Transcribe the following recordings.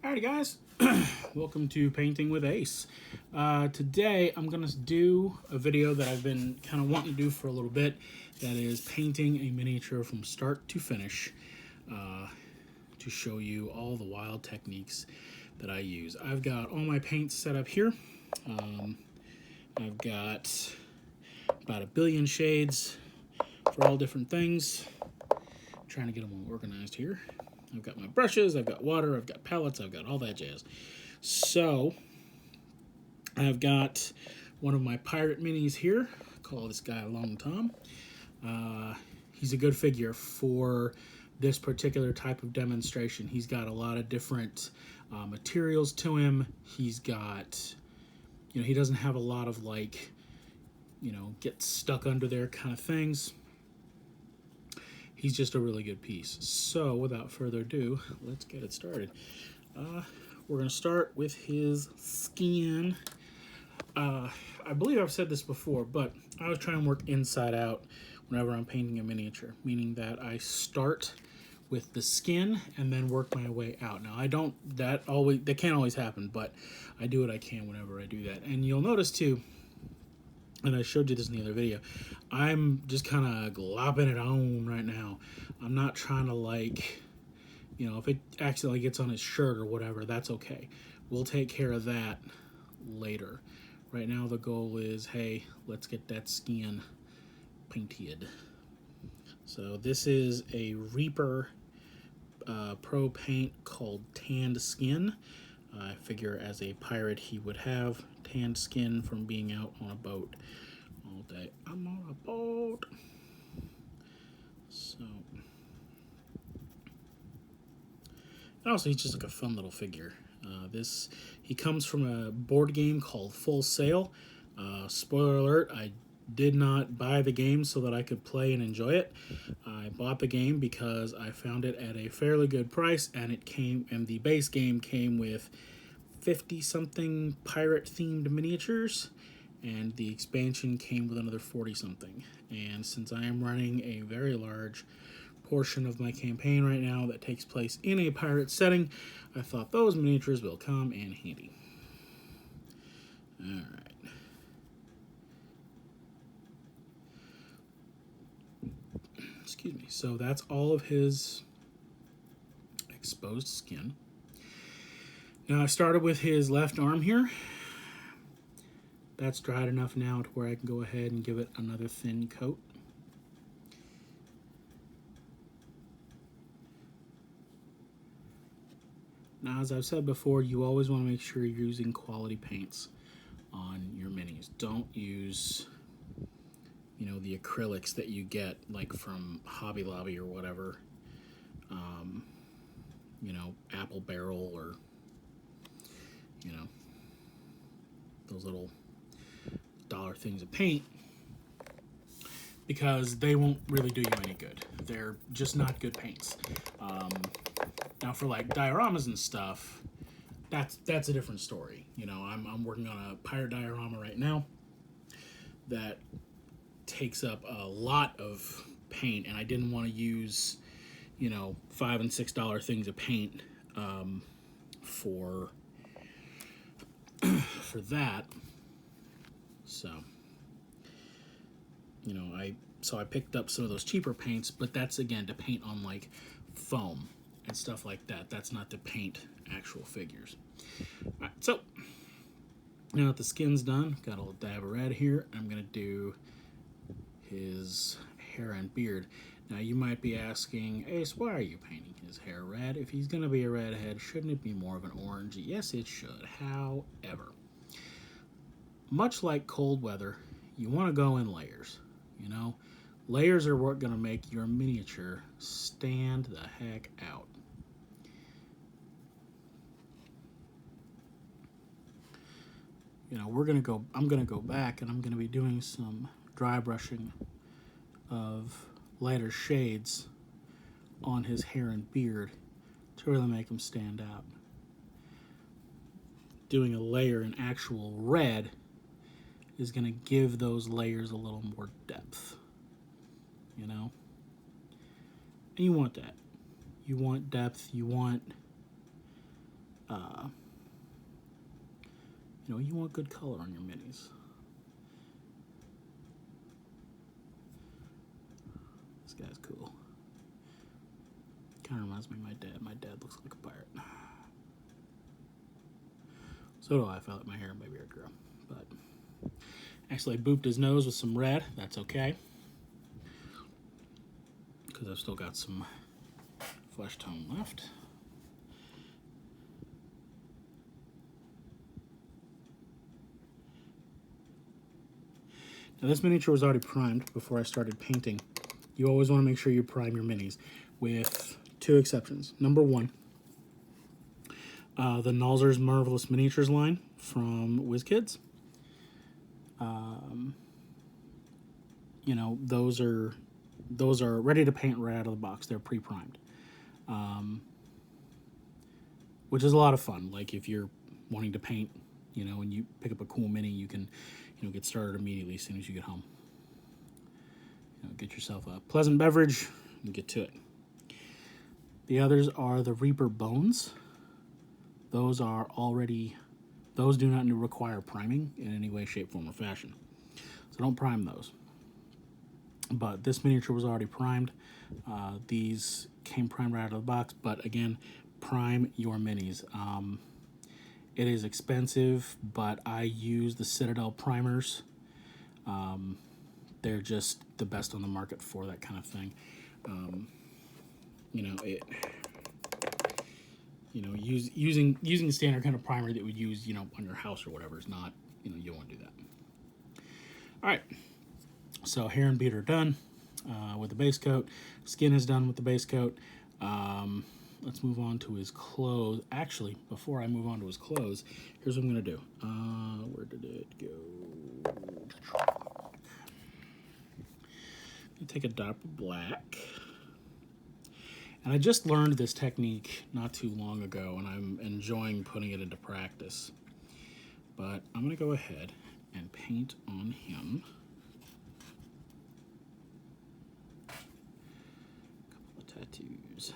Alrighty guys, welcome to Painting with Ace. Today I'm going to do a video that I've been kind of wanting to do for a little bit. That is painting a miniature from start to finish to show you all the wild techniques that I use. I've got all my paints set up here. I've got about a billion shades for all different things. I'm trying to get them all organized here. I've got my brushes, I've got water, I've got palettes, I've got all that jazz. So, I've got one of my pirate minis here. I call this guy Long Tom. He's a good figure for this particular type of demonstration. He's got a lot of different materials to him. He's got, he doesn't have a lot of get stuck under there kind of things. He's just a really good piece. So without further ado, let's get it started. We're going to start with his skin. I believe I've said this before, but I always try and work inside out whenever I'm painting a miniature, meaning that I start with the skin and then work my way out. Now that can't always happen, but I do what I can whenever I do that. And you'll notice too, and I showed you this in the other video, I'm just kind of glopping it on right now. I'm not trying to if it accidentally gets on his shirt or whatever, that's okay. We'll take care of that later. Right now the goal is, hey, let's get that skin painted. So this is a Reaper Pro paint called Tanned Skin. I figure as a pirate he would have tanned skin from being out on a boat all day. I'm on a boat. So, and also he's just like a fun little figure. He comes from a board game called Full Sail. Spoiler alert, I did not buy the game so that I could play and enjoy it. I bought the game because I found it at a fairly good price, and the base game came with 50-something pirate-themed miniatures, and the expansion came with another 40-something. And since I am running a very large portion of my campaign right now that takes place in a pirate setting, I thought those miniatures will come in handy. Alright. Excuse me. So that's all of his exposed skin. Now I started with his left arm here. That's dried enough now to where I can go ahead and give it another thin coat. Now, as I've said before, you always want to make sure you're using quality paints on your minis. Don't use, the acrylics that you get like from Hobby Lobby or whatever. Apple Barrel or, those little dollar things of paint, because they won't really do you any good. They're just not good paints. Now for like dioramas and stuff, that's a different story. I'm working on a pirate diorama right now that takes up a lot of paint, and I didn't want to use $5 and $6 things of paint for that. So I picked up some of those cheaper paints, but that's again to paint on like foam and stuff like that. That's not to paint actual figures. Alright, so now that the skin's done, got a little dab of red here. I'm gonna do his hair and beard. Now you might be asking, Ace, why are you painting his hair red? If he's gonna be a redhead, shouldn't it be more of an orange? Yes, it should. However, much like cold weather, you want to go in layers. Layers are what going to make your miniature stand the heck out. I'm going to go back and I'm going to be doing some dry brushing of lighter shades on his hair and beard to really make him stand out. Doing a layer in actual red is going to give those layers a little more depth. And you want that. You want depth. You want You know, you want good color on your minis. This guy's cool. Kind of reminds me of my dad. My dad looks like a pirate. So do I if I let my hair and my beard grow. But actually, I booped his nose with some red. That's okay. Because I've still got some flesh tone left. Now this miniature was already primed before I started painting. You always want to make sure you prime your minis, with 2 exceptions. Number 1, the Nalzer's Marvelous Miniatures line from WizKids. You know, those are ready to paint right out of the box. They're pre-primed, which is a lot of fun. Like if you're wanting to paint, you know, and you pick up a cool mini, you can, you know, get started immediately as soon as you get home. You know, get yourself a pleasant beverage and get to it. The others are the Reaper Bones. Those do not require priming in any way, shape, form, or fashion. So don't prime those. But this miniature was already primed. These came primed right out of the box, but again, prime your minis. It is expensive, but I use the Citadel primers. They're just the best on the market for that kind of thing. You know, using the standard kind of primer that would use, you know, on your house or whatever is not, you know, you don't want to do that. All right. So hair and beard are done with the base coat. Skin is done with the base coat. Let's move on to his clothes. Actually, before I move on to his clothes, here's what I'm going to do. Where did it go? I'm going to take a dot of black. And I just learned this technique not too long ago, and I'm enjoying putting it into practice. But I'm going to go ahead and paint on him. Tattoos.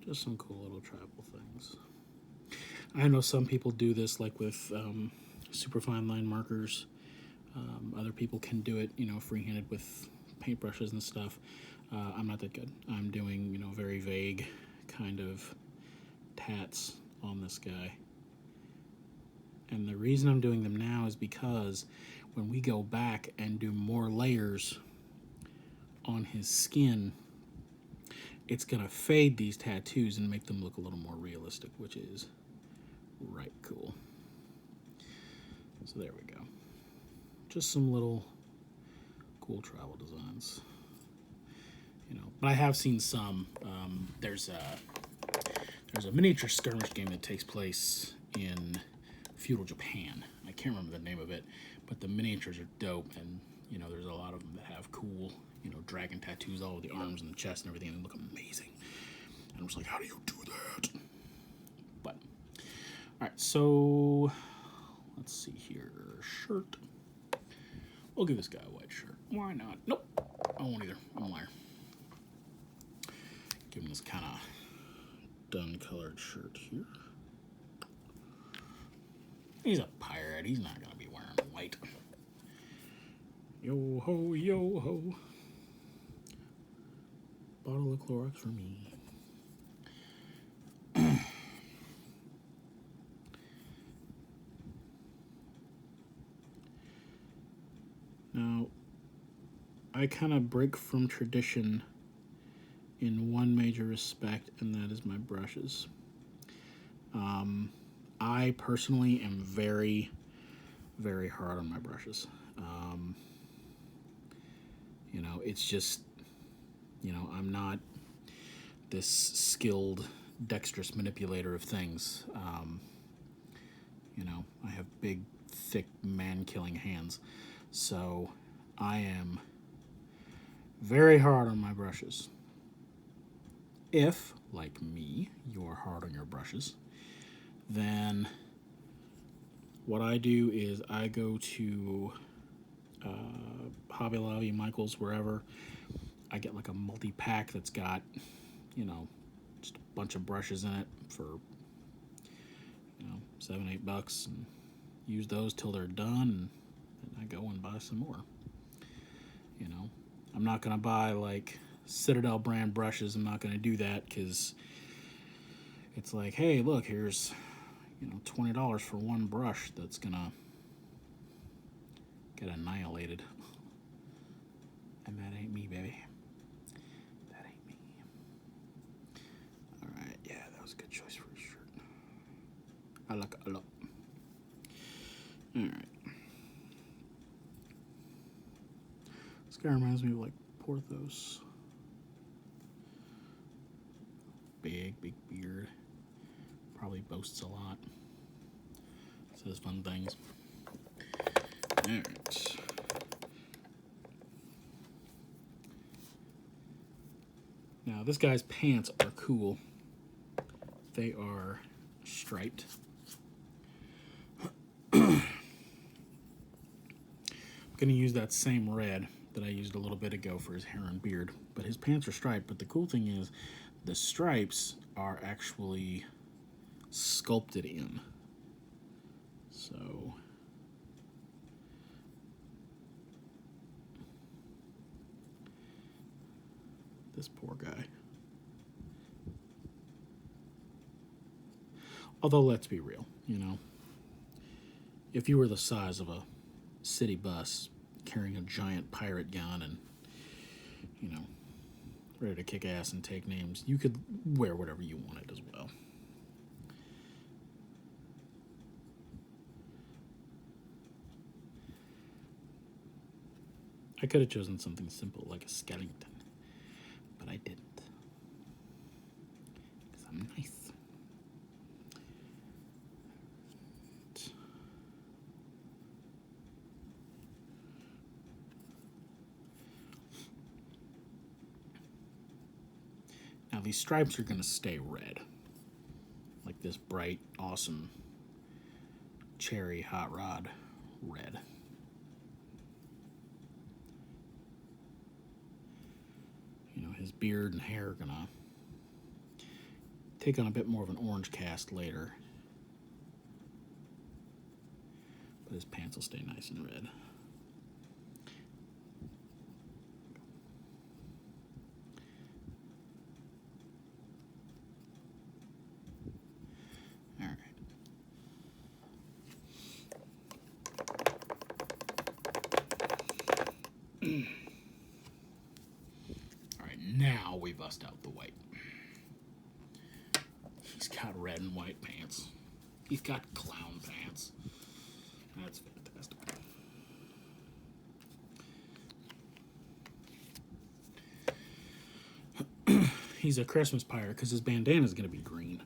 Just some cool little tribal things. I know some people do this like with super fine line markers. Other people can do it, you know, free-handed with paintbrushes and stuff. I'm not that good. I'm doing, you know, very vague kind of tats on this guy. And the reason I'm doing them now is because when we go back and do more layers on his skin, it's going to fade these tattoos and make them look a little more realistic, which is right cool. So there we go. Just some little cool tribal designs, you know. But I have seen some. There's a miniature skirmish game that takes place in feudal Japan. I can't remember the name of it, but the miniatures are dope, and you know, there's a lot of them that have cool, you know, dragon tattoos all over the arms and the chest and everything, and they look amazing. And I'm just like, how do you do that? But all right, so let's see here. Shirt. We'll give this guy a white shirt. Why not? Nope. I won't either. I'm a liar. Give him this kind of dun colored shirt here. He's a pirate. He's not going to be wearing white. Yo ho, yo ho. Bottle of Clorox for me. Now, I kind of break from tradition in one major respect, and that is my brushes. I personally am very, very hard on my brushes. You know, it's just, you know, I'm not this skilled, dexterous manipulator of things. You know, I have big, thick, man-killing hands. So I am very hard on my brushes. If, like me, you're hard on your brushes, then what I do is I go to Hobby Lobby, Michaels, wherever. I get like a multi-pack that's got, you know, just a bunch of brushes in it for, $7-8, and use those till they're done, and I go and buy some more. I'm not gonna buy like Citadel brand brushes. I'm not gonna do that because it's like, hey, look, here's $20 for one brush that's gonna get annihilated. And that ain't me, baby. That ain't me. All right, yeah, that was a good choice for a shirt. I like it a lot. All right. This guy reminds me of like Porthos. Big beard. Probably boasts a lot. Says fun things. Alright. Now, this guy's pants are cool. They are striped. I'm going to use that same red that I used a little bit ago for his hair and beard. But his pants are striped. But the cool thing is, the stripes are actually sculpted in. So this poor guy. Although, let's be real, if you were the size of a city bus carrying a giant pirate gun and, ready to kick ass and take names, you could wear whatever you wanted as well. I could have chosen something simple like a skeleton, but I didn't. Because I'm nice. Now these stripes are going to stay red. Like this bright, awesome cherry hot rod red. His beard and hair are going to take on a bit more of an orange cast later. But his pants will stay nice and red. Alright, now we bust out the white. He's got red and white pants. He's got clown pants. That's fantastic. He's a Christmas pirate because his bandana is going to be green.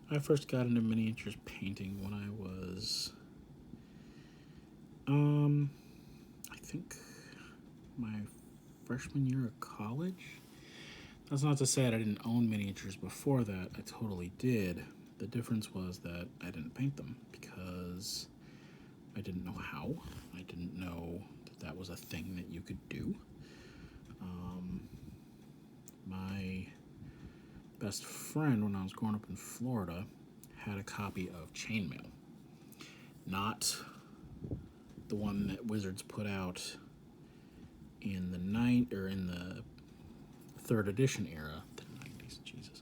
I first got into miniatures painting when I was, I think my freshman year of college. That's not to say I didn't own miniatures before that. I totally did. The difference was that I didn't paint them because I didn't know how. I didn't know that was a thing that you could do. My best friend, when I was growing up in Florida, had a copy of Chainmail. Not the one that Wizards put out in the third edition era, the 90s, Jesus.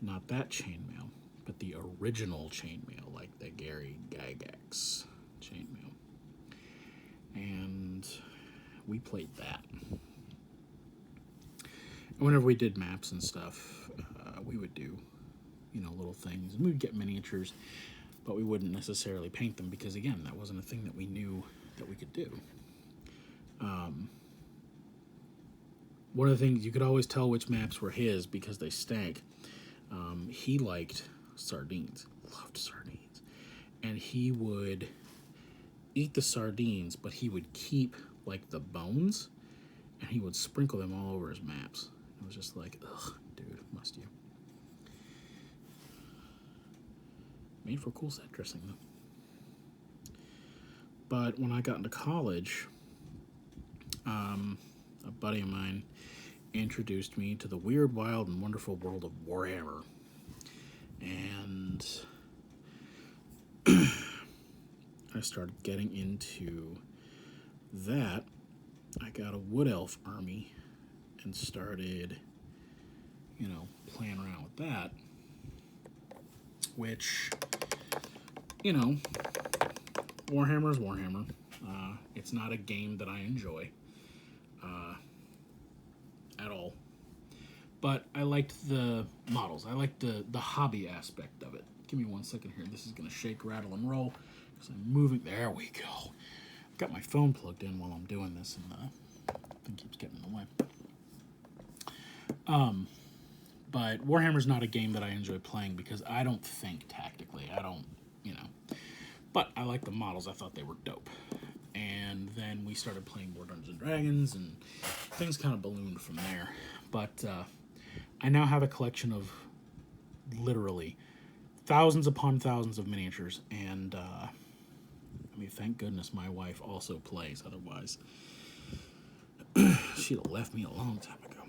Not that Chainmail, but the original Chainmail, like the Gary Gygax Chainmail. And we played that. And whenever we did maps and stuff, we would do, little things. And we would get miniatures. but we wouldn't necessarily paint them because, again, that wasn't a thing that we knew that we could do. One of the things, you could always tell which maps were his because they stank. He liked sardines, loved sardines, and he would eat the sardines, but he would keep like the bones, and he would sprinkle them all over his maps. It was just like, ugh, dude, must you? Made for cool set dressing though. But when I got into college, a buddy of mine introduced me to the weird, wild, and wonderful world of Warhammer. And I started getting into that. I got a Wood Elf army and started, playing around with that. Which, Warhammer is Warhammer. It's not a game that I enjoy at all. But I liked the models. I liked the hobby aspect of it. Give me 1 second here. This is going to shake, rattle, and roll because I'm moving. There we go. I've got my phone plugged in while I'm doing this, and the thing keeps getting in the way. But Warhammer's not a game that I enjoy playing because I don't think tactically. I don't, But I like the models. I thought they were dope. And then we started playing more Dungeons & Dragons, and things kind of ballooned from there. But I now have a collection of literally thousands upon thousands of miniatures, and thank goodness my wife also plays. Otherwise, she'd have left me a long time ago.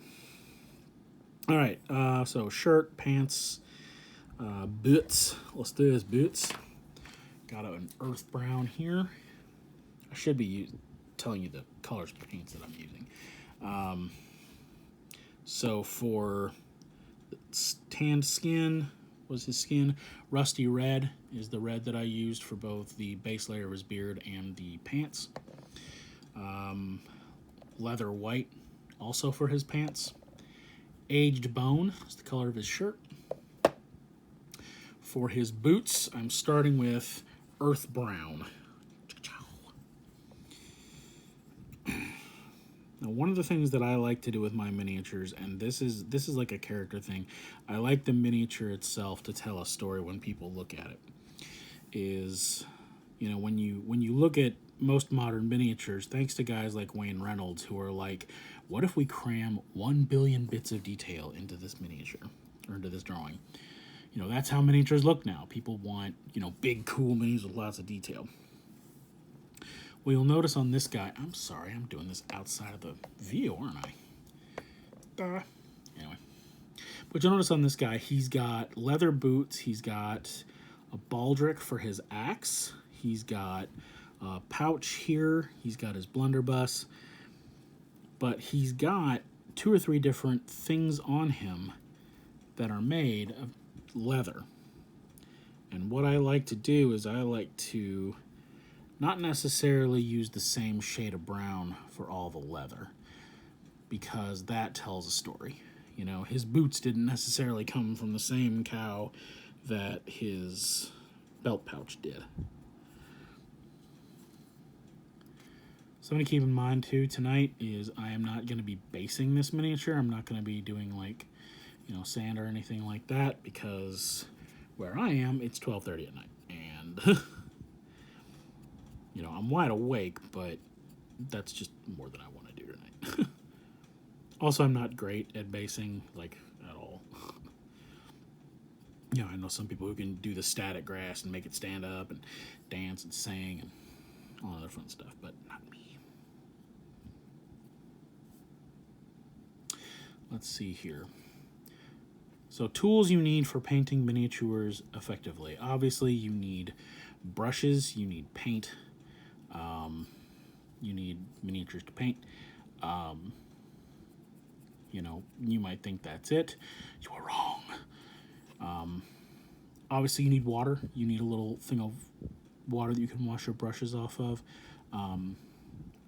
All right, so shirt, pants, boots. Let's do this boots. Got an earth brown here. I should be telling you the colors of paints that I'm using. So for tanned skin was his skin. Rusty red is the red that I used for both the base layer of his beard and the pants. Leather white also for his pants. Aged bone is the color of his shirt. For his boots, I'm starting with earth brown. Now, one of the things that I like to do with my miniatures, and this is like a character thing, I like the miniature itself to tell a story when people look at it. Is, when you look at most modern miniatures, thanks to guys like Wayne Reynolds, who are like, what if we cram 1 billion bits of detail into this miniature, or into this drawing? That's how miniatures look now. People want, big, cool minis with lots of detail. Well, you'll notice on this guy, I'm sorry, I'm doing this outside of the view, aren't I? Anyway. But you'll notice on this guy, he's got leather boots, he's got a baldric for his axe, he's got a pouch here, he's got his blunderbuss, but he's got 2 or 3 different things on him that are made of leather. And what I like to do is I like to not necessarily use the same shade of brown for all the leather, because that tells a story. His boots didn't necessarily come from the same cow that his belt pouch did. Something to keep in mind too tonight is I am not going to be basing this miniature. I'm not going to be doing like, sand or anything like that, because where I am, it's 12:30 at night, and I'm wide awake, but that's just more than I want to do tonight. Also, I'm not great at basing, like, at all. I know some people who can do the static grass and make it stand up and dance and sing and all other fun stuff, but not me. Let's see here. So, tools you need for painting miniatures effectively. Obviously, you need brushes, you need paint, you need miniatures to paint. You might think that's it. You are wrong. Obviously, you need water. You need a little thing of water that you can wash your brushes off of.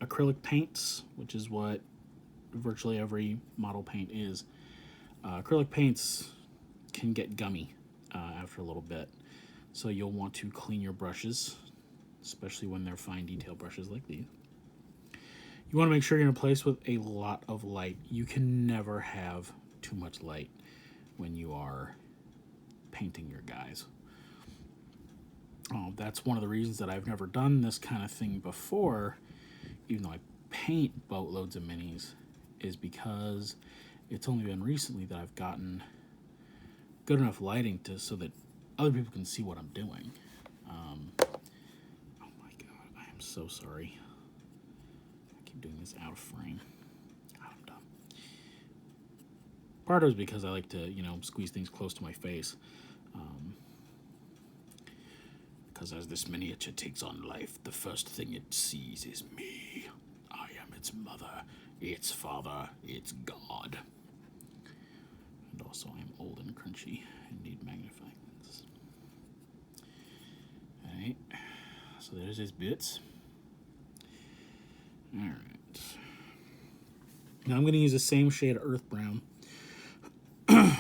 Acrylic paints, which is what virtually every model paint is. Acrylic paints can get gummy after a little bit. So you'll want to clean your brushes, especially when they're fine detail brushes like these. You want to make sure you're in a place with a lot of light. You can never have too much light when you are painting your guys. That's one of the reasons that I've never done this kind of thing before, even though I paint boatloads of minis, is because it's only been recently that I've gotten good enough lighting so that other people can see what I'm doing. Oh my god, I am so sorry. I keep doing this out of frame. God, I'm dumb. Part of it is because I like to, squeeze things close to my face. Because as this miniature takes on life, the first thing it sees is me. I am its mother, its father, its god. And also I am old and crunchy and need magnifying lenses. Alright, so there's his bits. Alright. Now I'm going to use the same shade of earth brown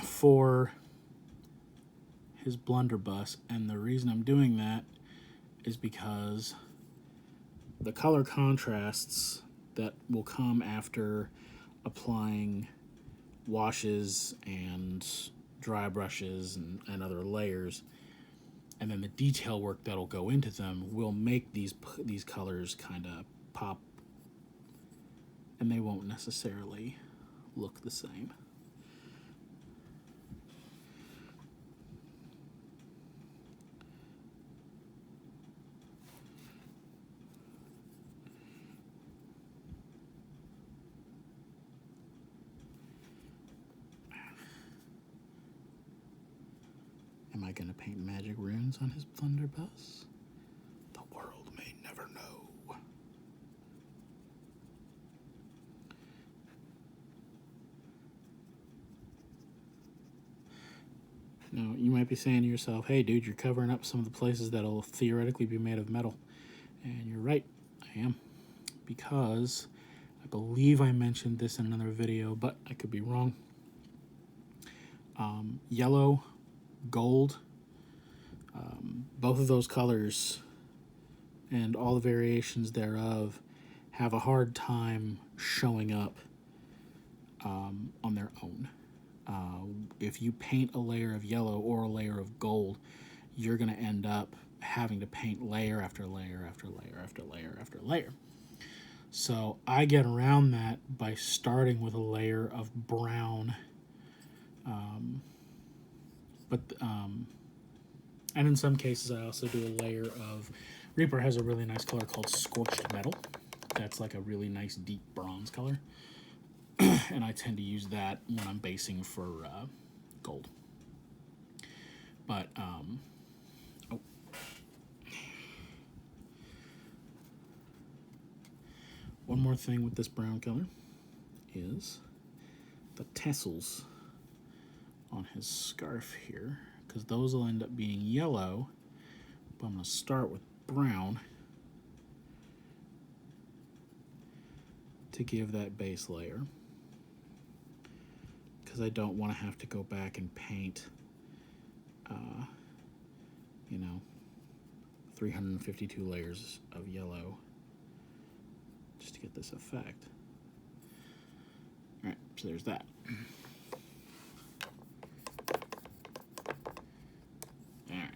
for his blunderbuss, and the reason I'm doing that is because the color contrasts that will come after applying washes and dry brushes and other layers, and then the detail work that'll go into them, will make these colors kind of pop, and they won't necessarily look the same. Am I going to paint magic runes on his blunderbuss? The world may never know. Now, you might be saying to yourself, hey dude, you're covering up some of the places that'll theoretically be made of metal. And you're right, I am. Because I believe I mentioned this in another video, but I could be wrong. Yellow, gold, both of those colors and all the variations thereof have a hard time showing up on their own. If you paint a layer of yellow or a layer of gold, you're going to end up having to paint layer after layer after layer after layer after layer. So I get around that by starting with a layer of brown, and in some cases I also do a layer of, Reaper has a really nice color called Scorched Metal. That's like a really nice deep bronze color. And I tend to use that when I'm basing for gold. But, one more thing with this brown color is the tassels on his scarf here, because those will end up being yellow, but I'm going to start with brown to give that base layer, because I don't want to have to go back and paint 352 layers of yellow just to get this effect. Alright, so there's that. Alright.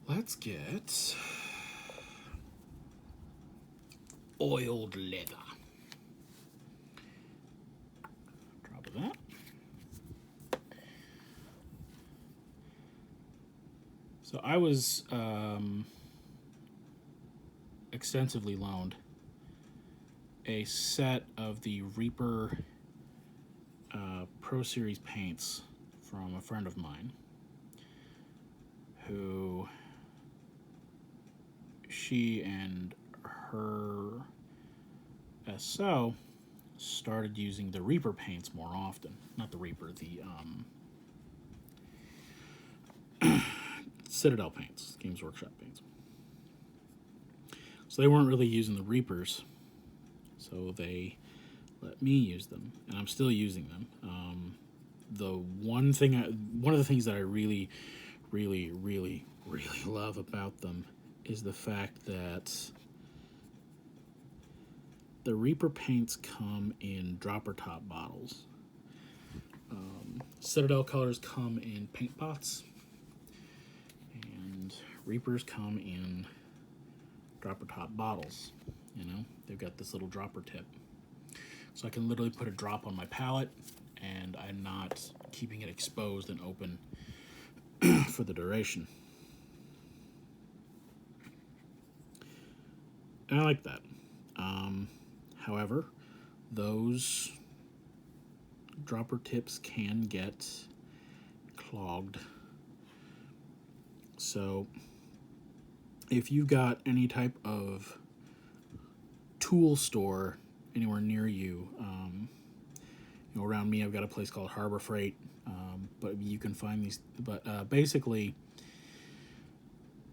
Let's get oiled leather. Drop of that. So I was extensively loaned a set of the Reaper Pro Series paints from a friend of mine who, she and her SO started using the Reaper paints more often. Not the Reaper, the Citadel paints, Games Workshop paints. So they weren't really using the Reapers, so they let me use them, and I'm still using them. one of the things that I really, really, really, really love about them is the fact that the Reaper paints come in dropper top bottles. Citadel colors come in paint pots, and Reapers come in dropper top bottles. You know, they've got this little dropper tip. So I can literally put a drop on my palette, and I'm not keeping it exposed and open for the duration. And I like that. However, those dropper tips can get clogged. So if you've got any type of tool store anywhere near you, around me I've got a place called Harbor Freight, but you can find these. But basically,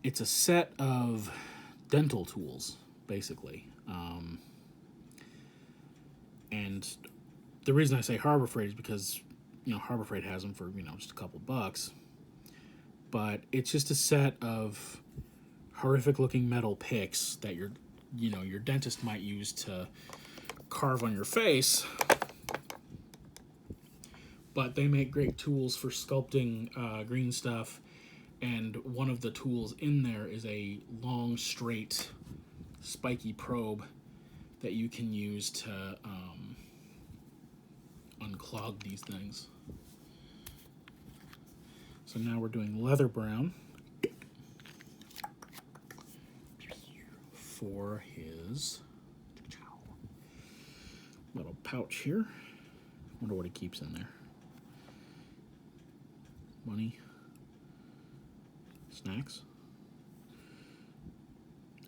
it's a set of dental tools, basically. And the reason I say Harbor Freight is because, Harbor Freight has them for, just a couple bucks. But it's just a set of horrific looking metal picks that your dentist might use to carve on your face. But they make great tools for sculpting green stuff. And one of the tools in there is a long, straight, spiky probe that you can use to unclog these things. So now we're doing leather brown for his little pouch here. Wonder what he keeps in there. Money. Snacks.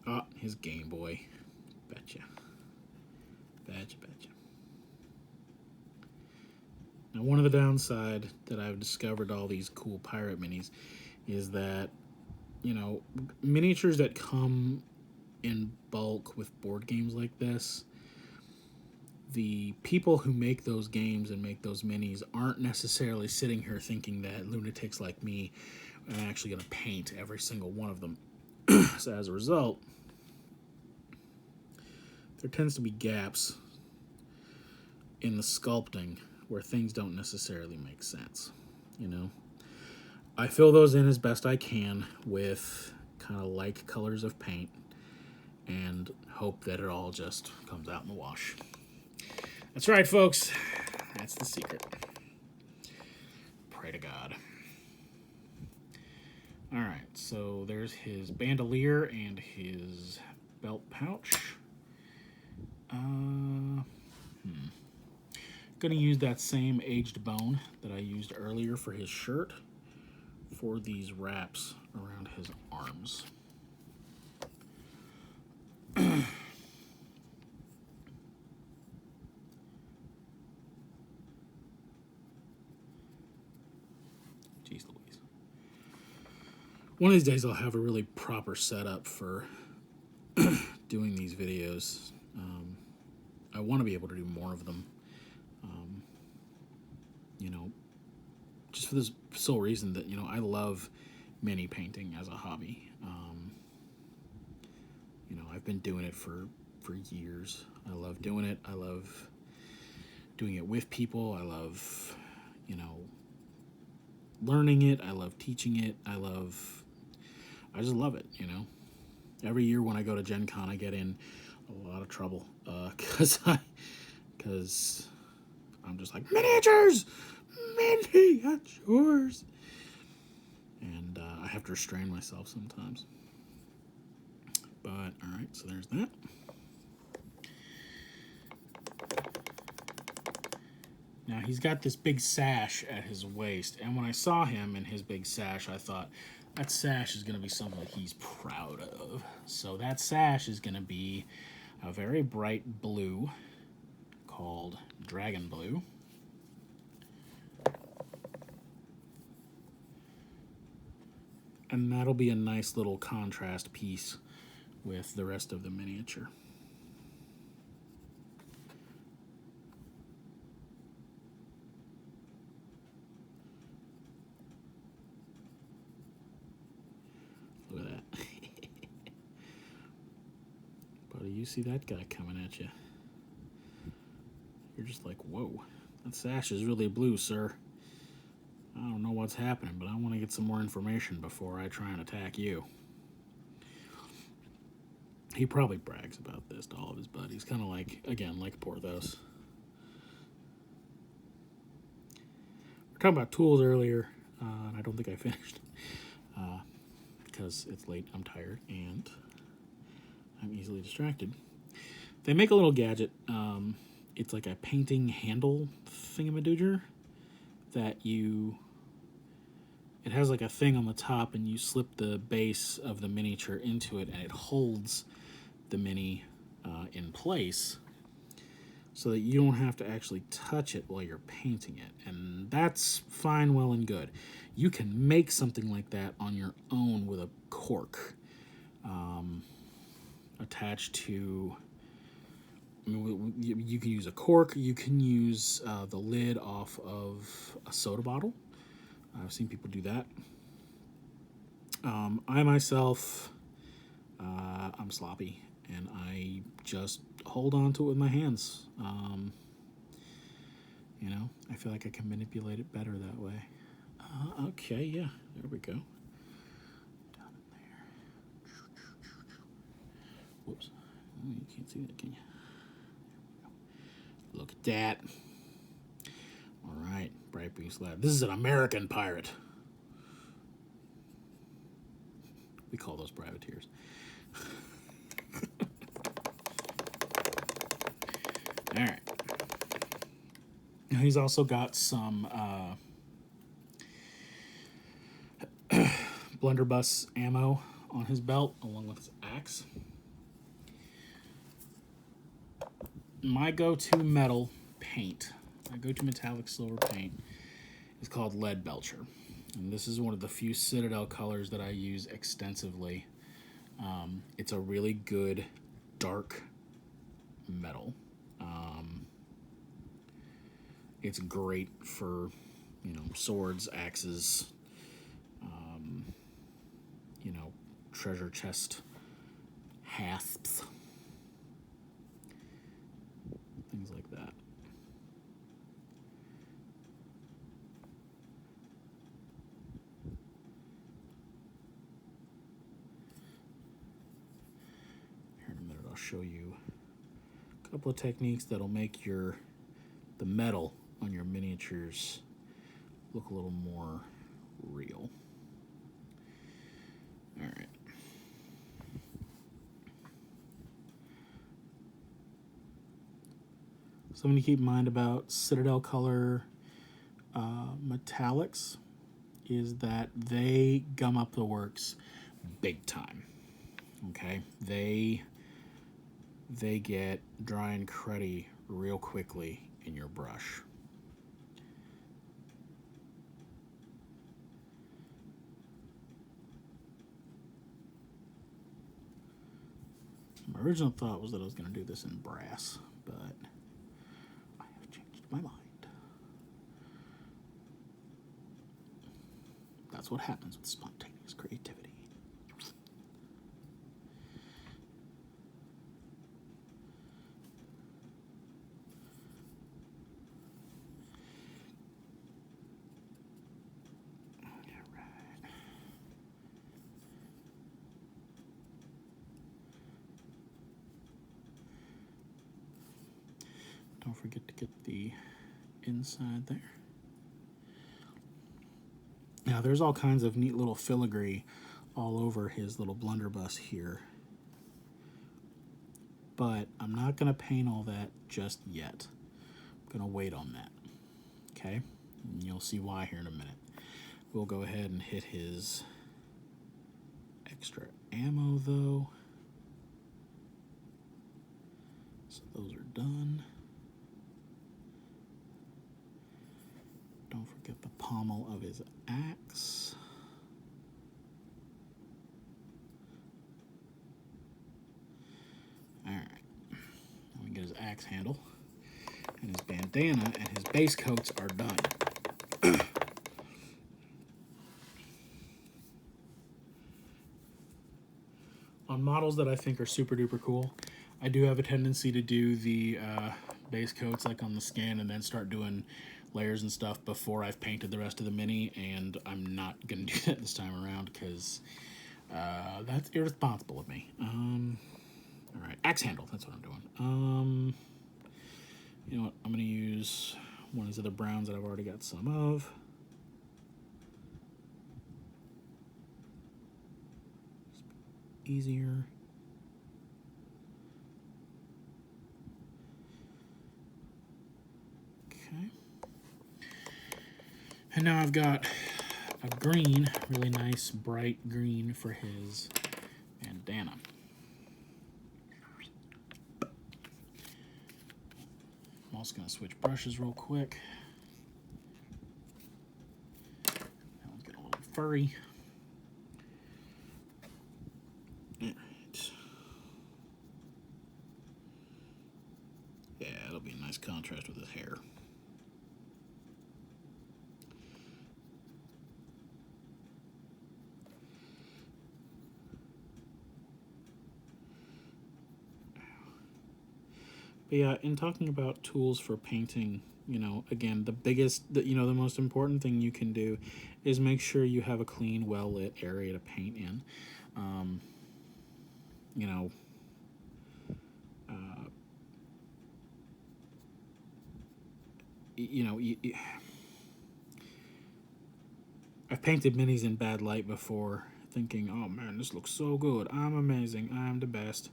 Ah, his Game Boy. Betcha. Now, one of the downside that I've discovered all these cool pirate minis is that, miniatures that come in bulk with board games like this, the people who make those games and make those minis aren't necessarily sitting here thinking that lunatics like me are actually going to paint every single one of them. So as a result, there tends to be gaps in the sculpting where things don't necessarily make sense. I fill those in as best I can with kind of light colors of paint and hope that it all just comes out in the wash. That's right, folks. That's the secret. Pray to God. All right, so there's his bandolier and his belt pouch. Gonna use that same aged bone that I used earlier for his shirt for these wraps around his arms. Jeez Louise. One of these days I'll have a really proper setup for doing these videos. I want to be able to do more of them. Just for this sole reason that, I love mini painting as a hobby. I've been doing it for years. I love doing it. I love doing it with people. I love, learning it. I love teaching it. I just love it, Every year when I go to Gen Con, I get in a lot of trouble because I'm just like, miniatures! Miniatures! And I have to restrain myself sometimes. But, alright, so there's that. Now, he's got this big sash at his waist, and when I saw him in his big sash, I thought, that sash is going to be something that he's proud of. So that sash is going to be a very bright blue called Dragon Blue. And that'll be a nice little contrast piece with the rest of the miniature. buddy. You see that guy coming at you. You're just like, whoa, that sash is really blue, sir. I don't know what's happening, but I want to get some more information before I try and attack you. He probably brags about this to all of his buddies. Kind of like, again, like Porthos. We were talking about tools earlier, and I don't think I finished. Because it's late, I'm tired, and I'm easily distracted. They make a little gadget. It's like a painting handle thingamadooger that you... It has like a thing on the top, and you slip the base of the miniature into it, and it holds the mini in place so that you don't have to actually touch it while you're painting it. And that's fine, well, and good. You can make something like that on your own with a cork attached to... I mean, you can use a cork. You can use the lid off of a soda bottle. I've seen people do that. I myself, I'm sloppy, and I just hold on to it with my hands. You know, I feel like I can manipulate it better that way. Okay, yeah, there we go. Down in there. Whoops. Oh, you can't see that, can you? Look at that. All right, Bright Beast Lab. This is an American pirate. We call those privateers. All right. Now he's also got some blunderbuss ammo on his belt, along with his axe. My go-to metal paint, my go-to metallic silver paint, is called Lead Belcher. And this is one of the few Citadel colors that I use extensively. It's a really good dark metal. It's great for, you know, swords, axes, you know, treasure chest hasps, things like that. Here in a minute, I'll show you a couple of techniques that'll make the metal on your miniatures look a little more real. All right. Something to keep in mind about Citadel color metallics is that they gum up the works big time. Okay, they get dry and cruddy real quickly in your brush. My original thought was that I was going to do this in brass, but I have changed my mind. That's what happens with spontaneous creativity. Don't forget to get the inside there. Now there's all kinds of neat little filigree all over his little blunderbuss here, but I'm not going to paint all that just yet. I'm going to wait on that, okay? And you'll see why here in a minute. We'll go ahead and hit his extra ammo though. So those are done. Don't forget the pommel of his axe. All right. Now we get his axe handle and his bandana, and his base coats are done. On models that I think are super duper cool, I do have a tendency to do the base coats like on the skin and then start doing layers and stuff before I've painted the rest of the mini, and I'm not going to do that this time around because that's irresponsible of me. All right, axe handle, that's what I'm doing. You know what, I'm going to use one of these other browns that I've already got some of. Easier. Okay. And now I've got a green, really nice bright green for his bandana. I'm also going to switch brushes real quick. That one's getting a little furry. Alright. Yeah, it'll be a nice contrast with his hair. But yeah, in talking about tools for painting, you know, again, the most important thing you can do is make sure you have a clean, well-lit area to paint in. You know, I've painted minis in bad light before, thinking, oh man, this looks so good. I'm amazing. I'm the best.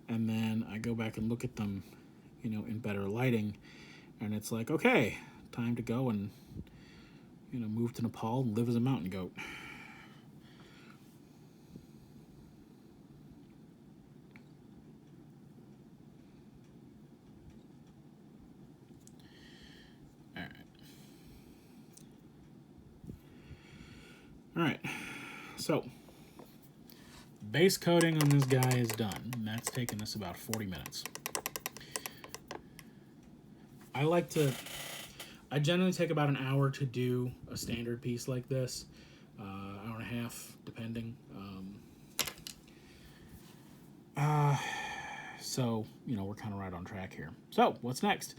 And then I go back and look at them, you know, in better lighting, and it's like, okay, time to go and, you know, move to Nepal and live as a mountain goat. All right, so base coating on this guy is done, and that's taken us about 40 minutes. I generally take about an hour to do a standard piece like this, hour and a half, depending. So, you know, we're kind of right on track here. So, what's next?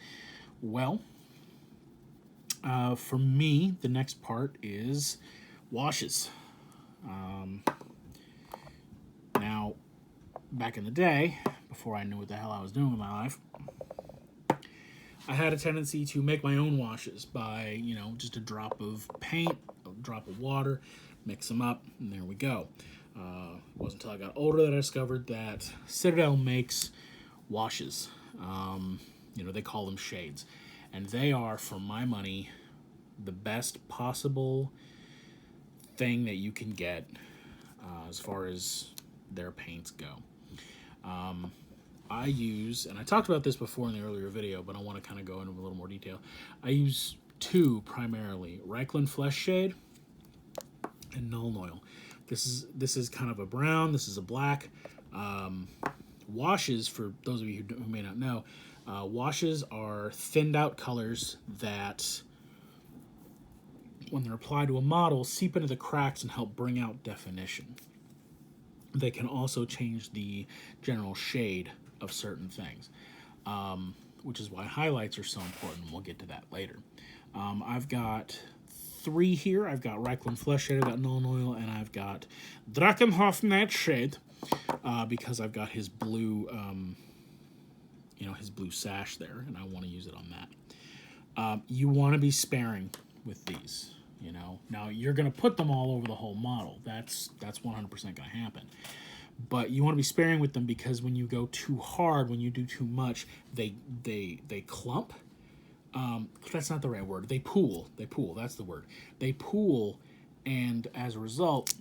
Well, for me, the next part is washes. Now, back in the day, before I knew what the hell I was doing with my life, I had a tendency to make my own washes by, you know, just a drop of paint, a drop of water, mix them up, and there we go. It wasn't until I got older that I discovered that Citadel makes washes. You know, they call them shades. And they are, for my money, the best possible thing that you can get as far as their paints go. I use, and I talked about this before in the earlier video, but I want to kind of go into a little more detail. I use two primarily, Reikland Flesh Shade and Nuln Oil. This is kind of a brown, this is a black. Washes, for those of you who may not know, washes are thinned out colors that, when they're applied to a model, seep into the cracks and help bring out definition. They can also change the general shade of certain things, which is why highlights are so important. We'll get to that later. I've got three here. I've got Reikland Flesh Shade, I've got Nuln Oil, and I've got Drakenhof Nightshade, because I've got his blue, you know, his blue sash there, and I want to use it on that. You want to be sparing with these. You know, now you're going to put them all over the whole model. That's 100% going to happen. But you want to be sparing with them because when you go too hard, when you do too much, they clump. That's not the right word. They pool. They pool. That's the word. They pool, and as a result,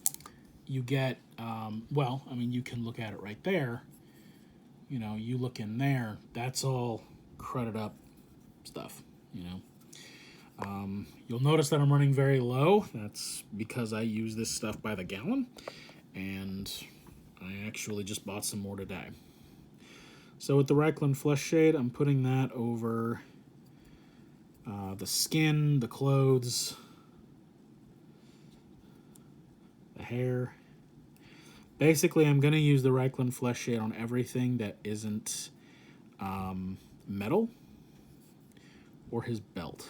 you get, well, I mean, you can look at it right there. You know, you look in there, that's all crudted up stuff, you know. You'll notice that I'm running very low. That's because I use this stuff by the gallon, and I actually just bought some more today. So with the Reikland Flesh Shade, I'm putting that over the skin, the clothes, the hair. Basically, I'm going to use the Reikland Flesh Shade on everything that isn't metal or his belt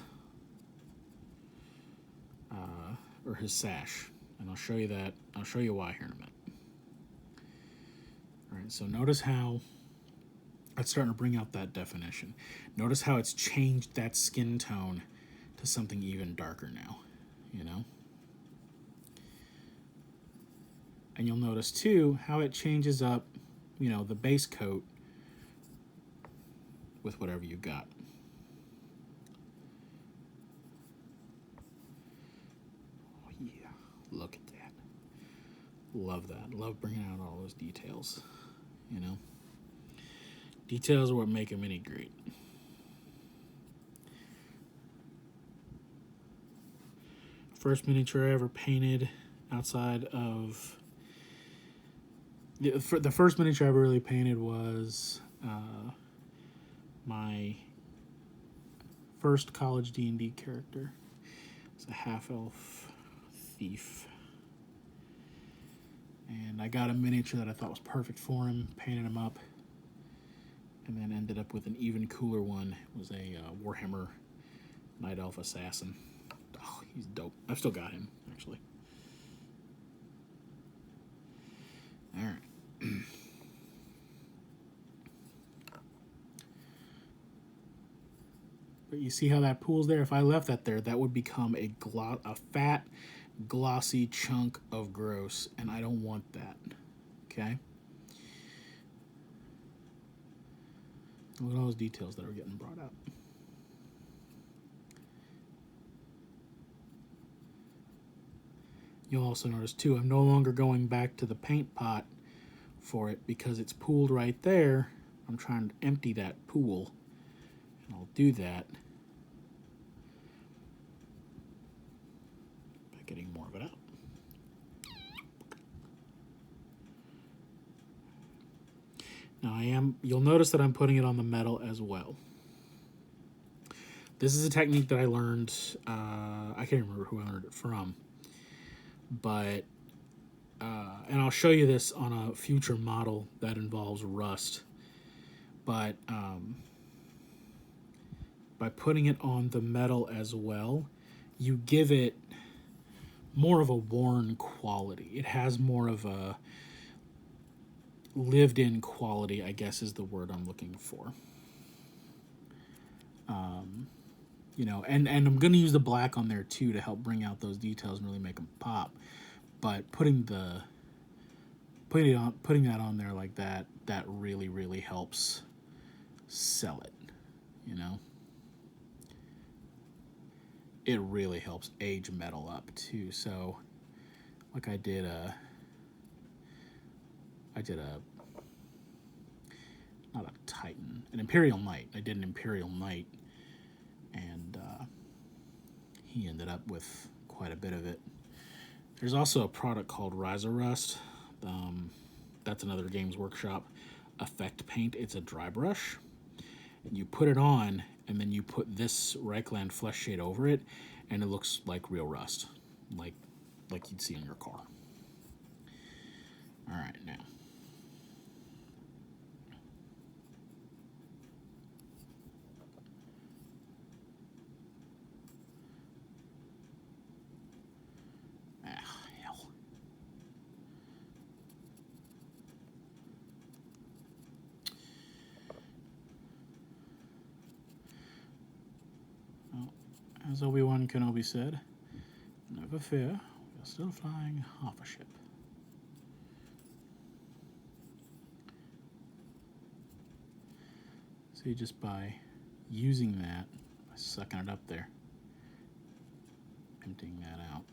or his sash. And I'll show you that. I'll show you why here in a minute. All right, so notice how it's starting to bring out that definition. Notice how it's changed that skin tone to something even darker now, you know? And you'll notice too how it changes up, you know, the base coat with whatever you've got. Oh yeah, look at that. Love that. Love bringing out all those details, you know? Details are what make a mini great. First miniature I ever painted outside of... The first miniature I ever really painted was my first college D&D character. It's a half-elf thief. And I got a miniature that I thought was perfect for him, painted him up, and then ended up with an even cooler one. It was a Warhammer Night Elf Assassin. Oh, he's dope. I've still got him, actually. All right. But you see how that pools there? If I left that there, that would become a fat, glossy chunk of gross, and I don't want that. Okay? Look at all those details that are getting brought out. You'll also notice too, I'm no longer going back to the paint pot for it because it's pooled right there. I'm trying to empty that pool, and I'll do that by getting more of it out. Now you'll notice that I'm putting it on the metal as well. This is a technique that I learned, I can't remember who I learned it from, but, and I'll show you this on a future model that involves rust, but by putting it on the metal as well, you give it more of a worn quality. It has more of a lived-in quality, I guess is the word I'm looking for. You know, and I'm going to use the black on there too to help bring out those details and really make them pop. But putting that on there like that really, really helps sell it, you know? It really helps age metal up too. So like I did not a Titan, an Imperial Knight. I did an Imperial Knight, and he ended up with quite a bit of it. There's also a product called Riserust. That's another Games Workshop effect paint. It's a dry brush. You put it on, and then you put this Reikland Flesh Shade over it, and it looks like real rust, like you'd see in your car. All right, now. Hell. Well, as Obi-Wan Kenobi said, never fear, we're still flying half a ship. See, just by using that, by sucking it up there, emptying that out.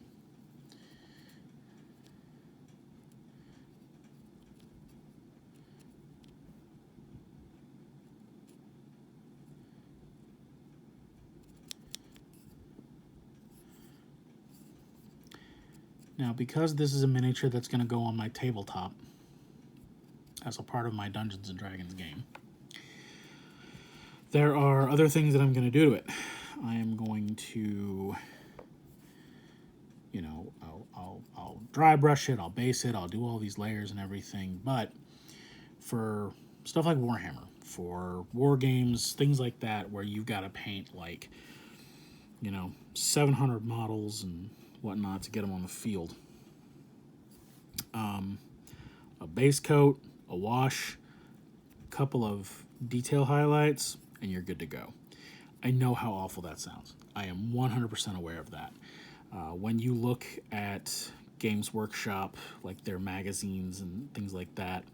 Now, because this is a miniature that's going to go on my tabletop as a part of my Dungeons & Dragons game, there are other things that I'm going to do to it. I am going to You know, I'll dry brush it, I'll base it, I'll do all these layers and everything. But for stuff like Warhammer, for war games, things like that, where you've got to paint like, 700 models and whatnot to get them on the field. A base coat, a wash, a couple of detail highlights, and you're good to go. I know how awful that sounds. I am 100% aware of that. When you look at Games Workshop, like their magazines and things like that,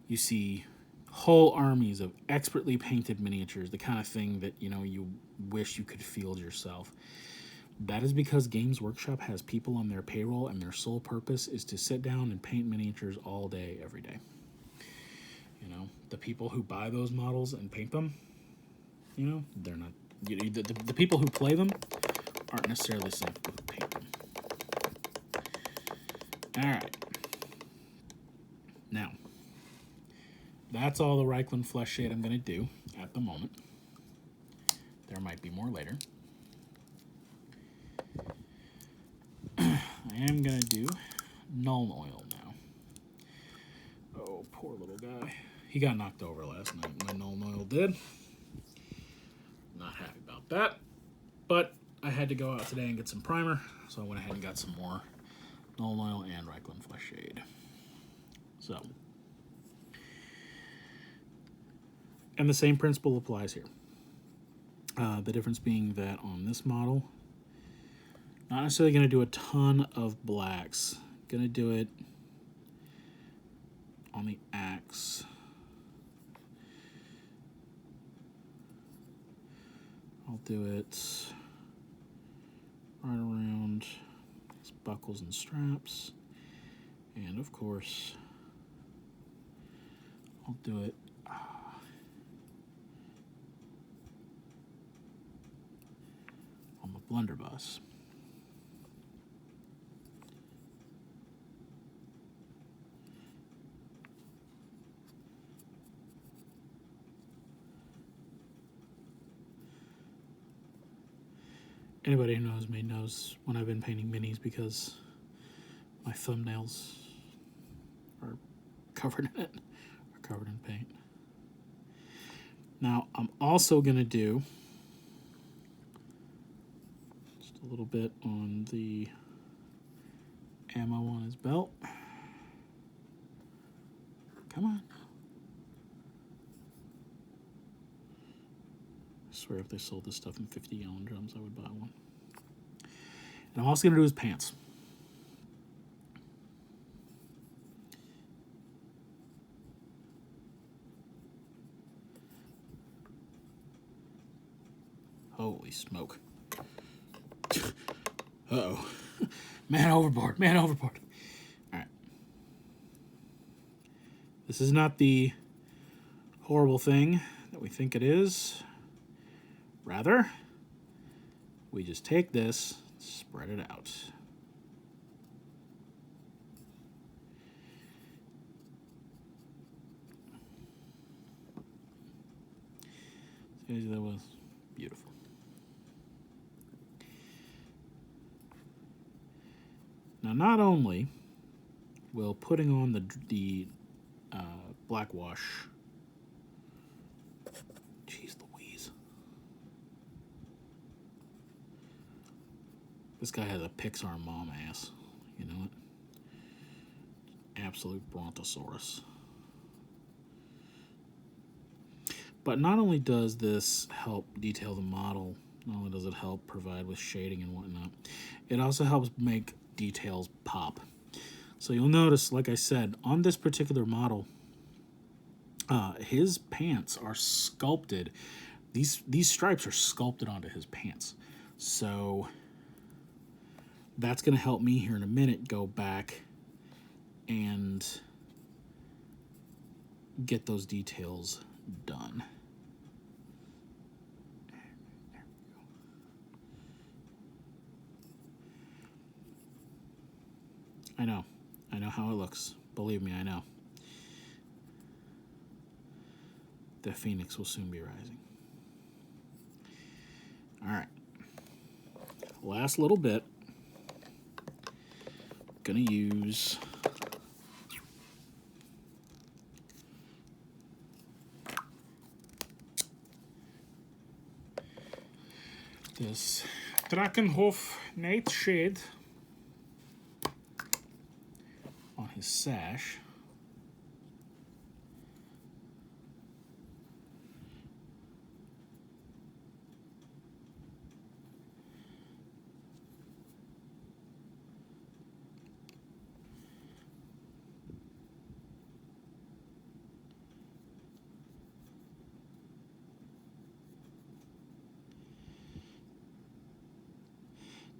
you see whole armies of expertly painted miniatures, the kind of thing that, you wish you could field yourself. That is because Games Workshop has people on their payroll and their sole purpose is to sit down and paint miniatures all day, every day. The people who buy those models and paint them, they're not... The people who play them aren't necessarily the same people who paint them. Alright. Now, that's all the Reikland Flesh Shade I'm going to do at the moment. There might be more later. I am going to do Nuln Oil now. Oh, poor little guy. He got knocked over last night. My Nuln Oil did. Not happy about that. But I had to go out today and get some primer, so I went ahead and got some more Nuln Oil and Reikland Flesh Shade. So. And the same principle applies here. The difference being that on this model, not necessarily going to do a ton of blacks. Going to do it on the axe. I'll do it right around his buckles and straps. And of course, I'll do it on the blunderbuss. Anybody who knows me knows when I've been painting minis because my thumbnails are covered in it, are covered in paint. Now, I'm also going to do just a little bit on the ammo on his belt. Come on. I swear if they sold this stuff in 50-gallon drums, I would buy one. And I'm also going to do his pants. Holy smoke. Uh-oh. Man overboard. Man overboard. All right. This is not the horrible thing that we think it is. Rather, we just take this, spread it out. See, that was beautiful. Now, not only will putting on the black wash, jeez Louise, this guy has a Pixar mom ass, you know it? Absolute brontosaurus. But not only does this help detail the model, not only does it help provide with shading and whatnot, it also helps make details pop. So you'll notice, like I said, on this particular model, his pants are sculpted. These stripes are sculpted onto his pants. So that's going to help me here in a minute go back and get those details done. I know how it looks. Believe me, I know. The phoenix will soon be rising. All right. Last little bit. gonna use this Drakenhof Nightshade on his sash.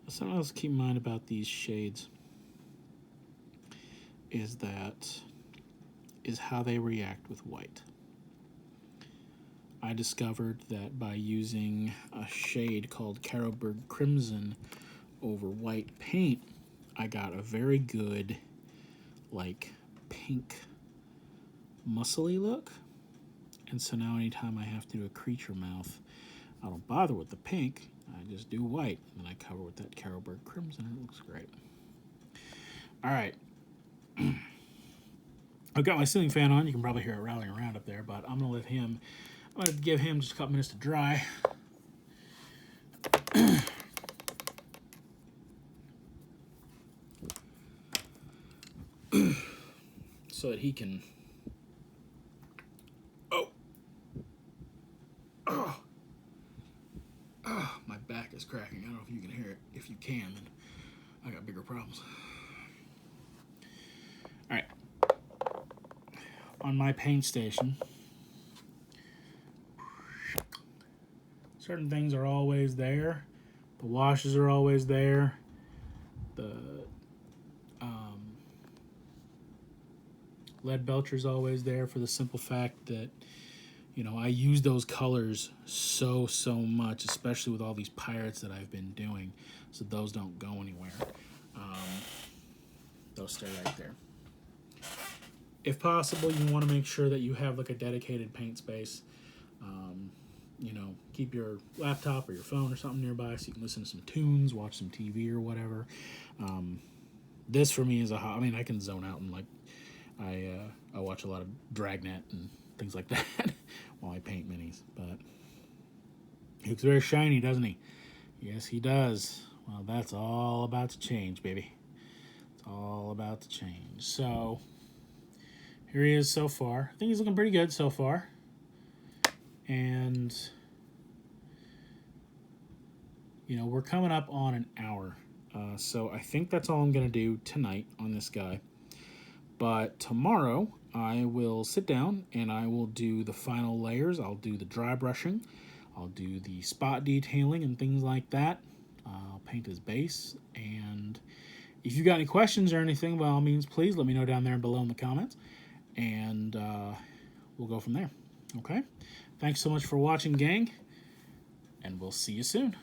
Something else to keep in mind about these shades is how they react with white. I discovered that by using a shade called Carroburg Crimson over white paint, I got a very good, like, pink, muscly look. And so now anytime I have to do a creature mouth, I don't bother with the pink. I just do white, and I cover with that Carroburg Crimson, and it looks great. All right. I've got my ceiling fan on. You can probably hear it rattling around up there, but I'm going to give him just a couple minutes to dry. So that he can... My back is cracking. I don't know if you can hear it. If you can, then I got bigger problems. All right. On my paint station, certain things are always there. The washes are always there. The lead belcher's always there, for the simple fact that, you know, I use those colors so much, especially with all these pirates that I've been doing, so those don't go anywhere. Those stay right there. If possible, you want to make sure that you have like a dedicated paint space. You know, keep your laptop or your phone or something nearby so you can listen to some tunes, watch some TV or whatever. This for me is I mean, I can zone out and like I watch a lot of Dragnet and things like that while I paint minis. But he looks very shiny, doesn't he? Yes, he does. Well, that's all about to change, baby. It's all about to change. So here he is so far. I think he's looking pretty good so far. And, you know, we're coming up on an hour. So I think that's all I'm going to do tonight on this guy. But tomorrow I will sit down and I will do the final layers. I'll do the dry brushing. I'll do the spot detailing and things like that. I'll paint his base. And if you got any questions or anything, by all means, please let me know down there below in the comments. And we'll go from there. Okay? Thanks so much for watching, gang. And we'll see you soon.